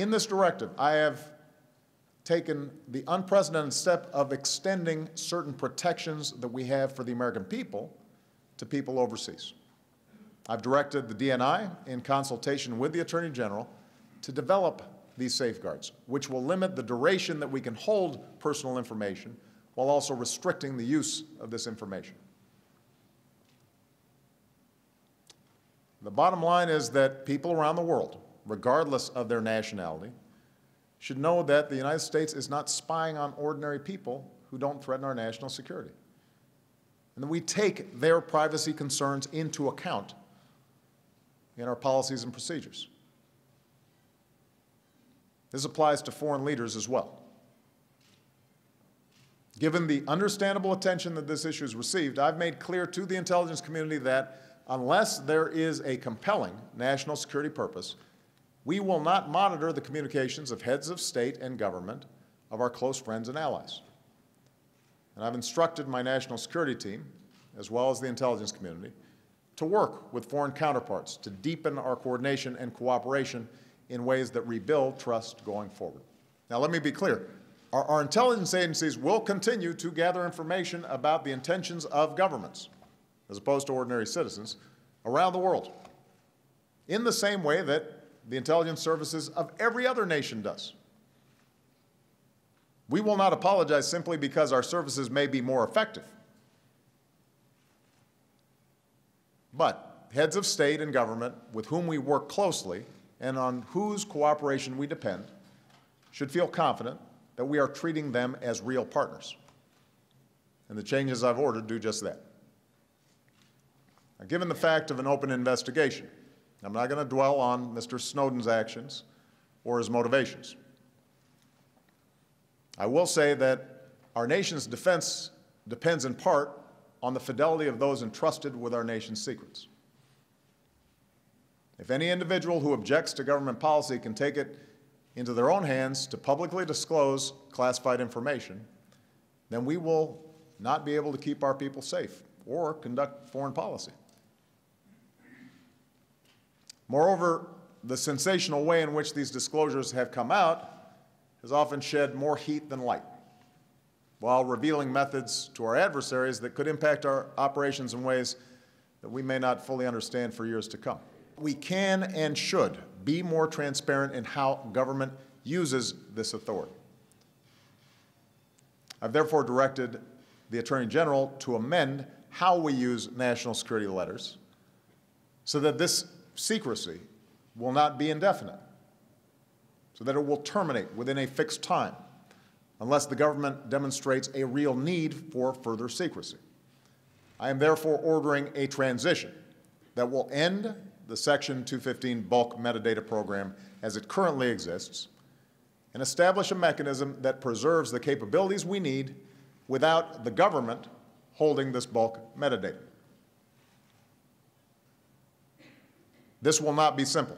In this directive, I have taken the unprecedented step of extending certain protections that we have for the American people to people overseas. I've directed the DNI, in consultation with the Attorney General, to develop these safeguards, which will limit the duration that we can hold personal information while also restricting the use of this information. The bottom line is that people around the world, regardless of their nationality, should know that the United States is not spying on ordinary people who don't threaten our national security, and that we take their privacy concerns into account in our policies and procedures. This applies to foreign leaders as well. Given the understandable attention that this issue has received, I've made clear to the intelligence community that unless there is a compelling national security purpose, we will not monitor the communications of heads of state and government of our close friends and allies. And I've instructed my national security team, as well as the intelligence community, to work with foreign counterparts to deepen our coordination and cooperation in ways that rebuild trust going forward. Now, let me be clear. Our intelligence agencies will continue to gather information about the intentions of governments, as opposed to ordinary citizens, around the world, in the same way that the intelligence services of every other nation does. We will not apologize simply because our services may be more effective. But heads of state and government with whom we work closely and on whose cooperation we depend should feel confident that we are treating them as real partners. And the changes I've ordered do just that. Now, given the fact of an open investigation, I'm not going to dwell on Mr. Snowden's actions or his motivations. I will say that our nation's defense depends in part on the fidelity of those entrusted with our nation's secrets. If any individual who objects to government policy can take it into their own hands to publicly disclose classified information, then we will not be able to keep our people safe or conduct foreign policy. Moreover, the sensational way in which these disclosures have come out has often shed more heat than light, while revealing methods to our adversaries that could impact our operations in ways that we may not fully understand for years to come. We can and should be more transparent in how government uses this authority. I've therefore directed the Attorney General to amend how we use national security letters so that this secrecy will not be indefinite, so that it will terminate within a fixed time unless the government demonstrates a real need for further secrecy. I am therefore ordering a transition that will end the Section 215 bulk metadata program as it currently exists and establish a mechanism that preserves the capabilities we need without the government holding this bulk metadata. This will not be simple.